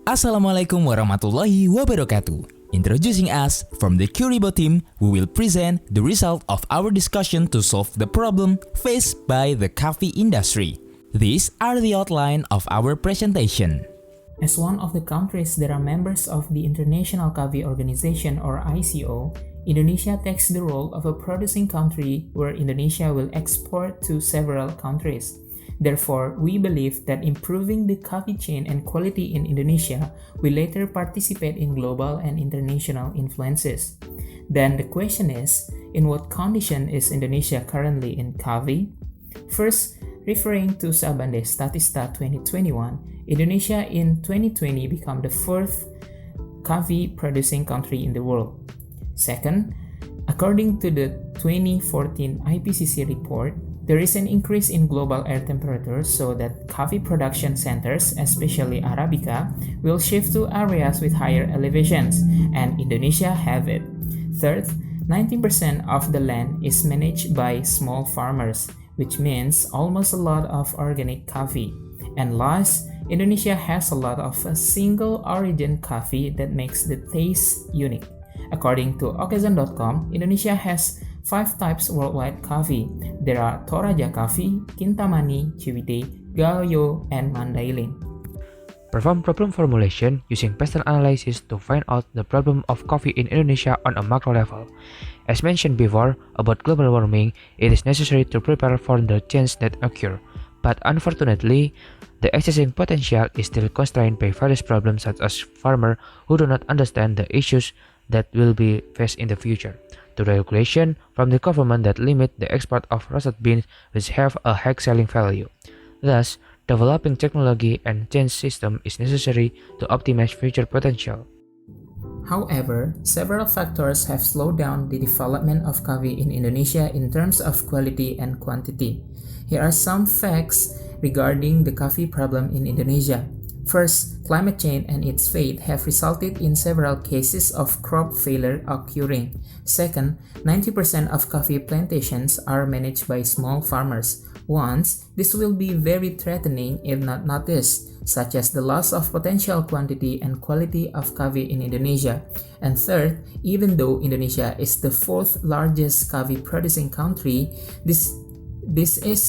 Assalamualaikum warahmatullahi wabarakatuh. Introducing us from the Curibo team, we will present the result of our discussion to solve the problem faced by the coffee industry. These are the outline of our presentation. As one of the countries that are members of the International Coffee Organization or ICO, Indonesia takes the role of a producing country where Indonesia will export to several countries. Therefore, we believe that improving the coffee chain and quality in Indonesia will later participate in global and international influences. Then the question is, in what condition is Indonesia currently in coffee? First, referring to Sabande Statista 2021, Indonesia in 2020 became the fourth coffee producing country in the world. Second, according to the 2014 IPCC report, there is an increase in global air temperature so that coffee production centers, especially Arabica, will shift to areas with higher elevations, and Indonesia have it. Third, 90% of the land is managed by small farmers, which means almost a lot of organic coffee. And last, Indonesia has a lot of single origin coffee that makes the taste unique. According to Okazon.com, Indonesia has 5 types worldwide coffee. There are Toraja coffee, Kintamani, Ciwidey, Gayo, and Mandailing. Perform problem formulation using pattern analysis to find out the problem of coffee in Indonesia on a macro level. As mentioned before about global warming, it is necessary to prepare for the change that occur. But unfortunately, the existing potential is still constrained by various problems such as farmers who do not understand the issues that will be faced in the future, to the regulation from the government that limit the export of roasted beans which have a high selling value. Thus, developing technology and change system is necessary to optimize future potential. However, several factors have slowed down the development of coffee in Indonesia in terms of quality and quantity. Here are some facts regarding the coffee problem in Indonesia. First, climate change and its fate have resulted in several cases of crop failure occurring. Second, 90% of coffee plantations are managed by small farmers. Once, this will be very threatening if not noticed, such as the loss of potential quantity and quality of coffee in Indonesia. And third, even though Indonesia is the fourth largest coffee producing country, this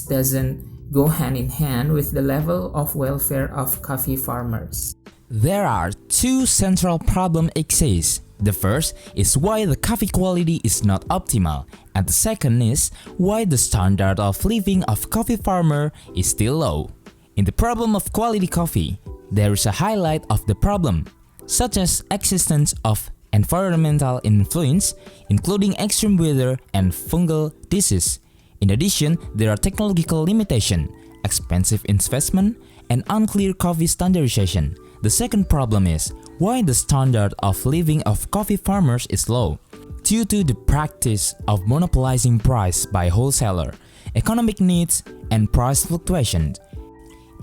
doesn't go hand in hand with the level of welfare of coffee farmers. There are two central problems exist. The first is why the coffee quality is not optimal, and the second is why the standard of living of coffee farmer is still low. In the problem of quality coffee, there is a highlight of the problem, such as existence of environmental influence, including extreme weather and fungal disease. In addition, there are technological limitations, expensive investment, and unclear coffee standardization. The second problem is why the standard of living of coffee farmers is low. Due to the practice of monopolizing price by wholesaler, economic needs, and price fluctuations.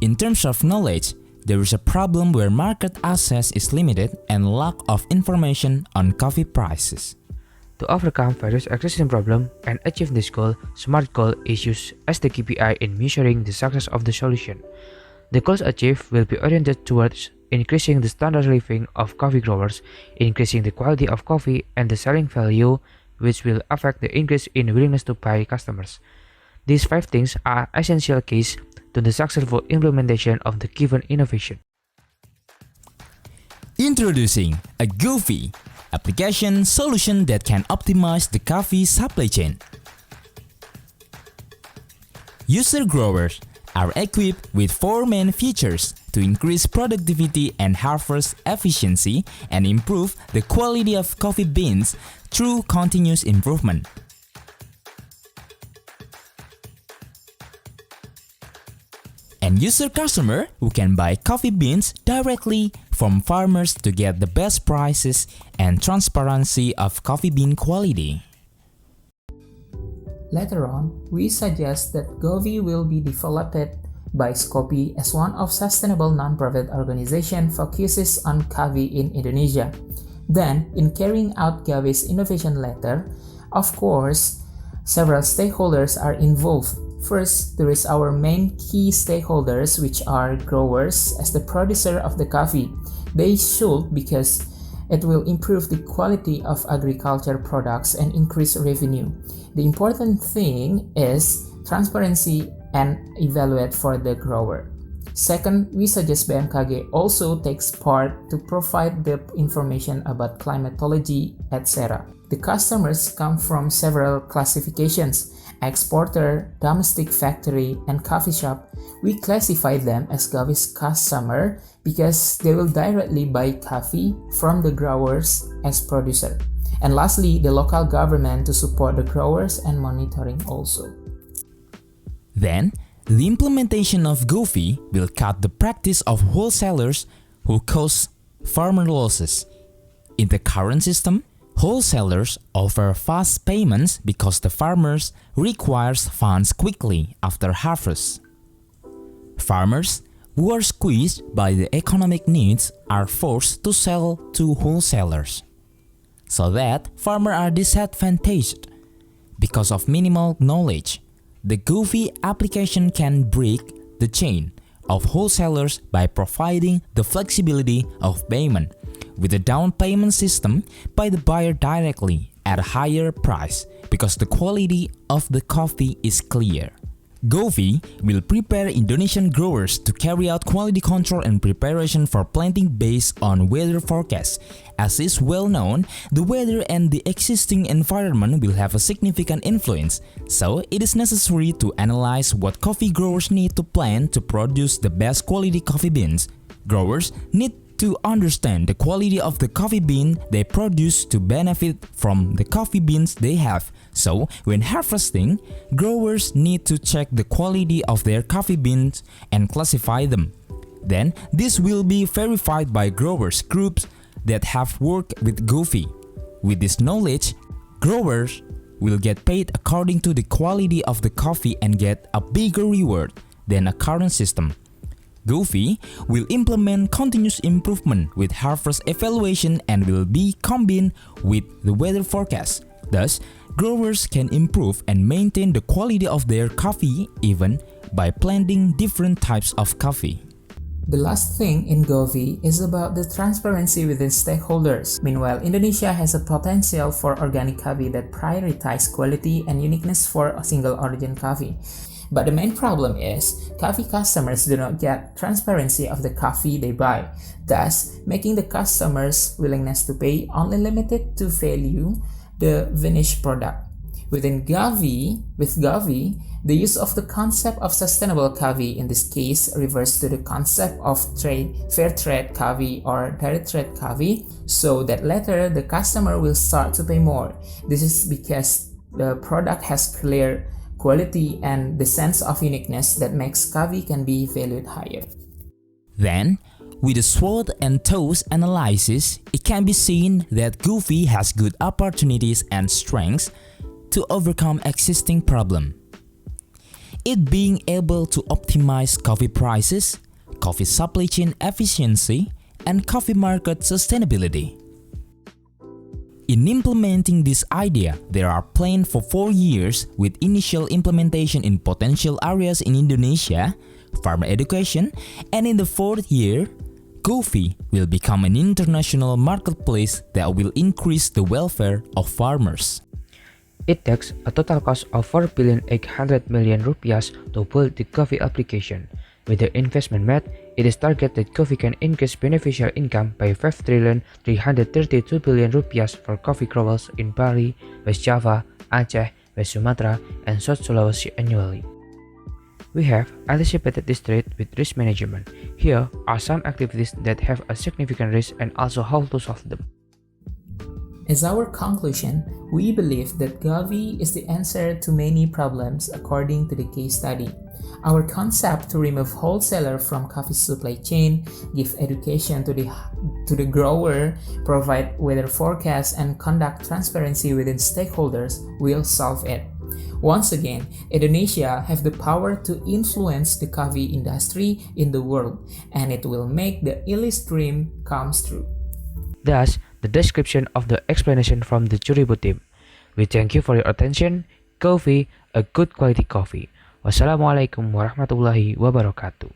In terms of knowledge, there is a problem where market access is limited and lack of information on coffee prices. To overcome various existing problems and achieve this goal, SMART goal is used as the KPI in measuring the success of the solution. The goals achieved will be oriented towards increasing the standard living of coffee growers, increasing the quality of coffee and the selling value, which will affect the increase in willingness to buy customers. These 5 things are essential keys to the successful implementation of the given innovation. Introducing a Gofi application solution that can optimize the coffee supply chain. User growers are equipped with 4 main features to increase productivity and harvest efficiency and improve the quality of coffee beans through continuous improvement. And user customer who can buy coffee beans directly from farmers to get the best prices and transparency of coffee bean quality. Later on, we suggest that Govi will be developed by Skopi as one of sustainable non-profit organization focuses on coffee in Indonesia. Then, in carrying out Govi's innovation letter, of course, several stakeholders are involved. First, there is our main key stakeholders, which are growers as the producer of the coffee. They should because it will improve the quality of agriculture products and increase revenue. The important thing is transparency and evaluate for the grower. Second, we suggest BMKG also takes part to provide the information about climatology, etc. The customers come from several classifications: exporter, domestic factory, and coffee shop. We classify them as Gavi's customer because they will directly buy coffee from the growers as producer. And lastly, the local government to support the growers and monitoring also. Then, the implementation of GOVI will cut the practice of wholesalers who cause farmer losses. In the current system, wholesalers offer fast payments because the farmers requires funds quickly after harvest. Farmers who are squeezed by the economic needs are forced to sell to wholesalers, so that farmers are disadvantaged. Because of minimal knowledge, the GOVI application can break the chain of wholesalers by providing the flexibility of payment with a down payment system by the buyer directly at a higher price because the quality of the coffee is clear. GOVI will prepare Indonesian growers to carry out quality control and preparation for planting based on weather forecasts. As is well known, the weather and the existing environment will have a significant influence, so it is necessary to analyze what coffee growers need to plant to produce the best quality coffee beans. Growers need to understand the quality of the coffee bean they produce to benefit from the coffee beans they have. So, when harvesting, growers need to check the quality of their coffee beans and classify them. Then, this will be verified by growers groups that have worked with GOVI. With this knowledge, growers will get paid according to the quality of the coffee and get a bigger reward than a current system. GOVI will implement continuous improvement with harvest evaluation and will be combined with the weather forecast. Thus, growers can improve and maintain the quality of their coffee even by planting different types of coffee. The last thing in GOVI is about the transparency within stakeholders. Meanwhile, Indonesia has a potential for organic coffee that prioritizes quality and uniqueness for a single origin coffee. But the main problem is, coffee customers do not get transparency of the coffee they buy, thus making the customers' willingness to pay only limited to value the finished product. With GOVI, the use of the concept of sustainable coffee in this case refers to the concept of fair trade coffee or direct trade coffee, so that later the customer will start to pay more. This is because the product has clear quality and the sense of uniqueness that makes coffee can be valued higher. Then, with the SWOT and TOS analysis, it can be seen that GOVI has good opportunities and strengths to overcome existing problems. It being able to optimize coffee prices, coffee supply chain efficiency, and coffee market sustainability. In implementing this idea, there are plans for 4 years with initial implementation in potential areas in Indonesia, farmer education, and in the 4th year, GOVI will become an international marketplace that will increase the welfare of farmers. It takes a total cost of 4,800 million rupiahs to build the GOVI application. With the investment made, it is targeted that GOVI can increase beneficial income by 5,332 billion rupiahs for coffee growers in Bali, West Java, Aceh, West Sumatra, and South Sulawesi annually. We have anticipated this threat with risk management. Here are some activities that have a significant risk and also how to solve them. As our conclusion, we believe that GOVI is the answer to many problems according to the case study. Our concept to remove wholesaler from coffee supply chain, give education to the grower, provide weather forecasts, and conduct transparency within stakeholders will solve it. Once again, Indonesia have the power to influence the coffee industry in the world, and it will make the Illy's dream come true. Thus, the description of the explanation from the Curibu team. We thank you for your attention. GOVI, a good quality coffee. Wassalamualaikum warahmatullahi wabarakatuh.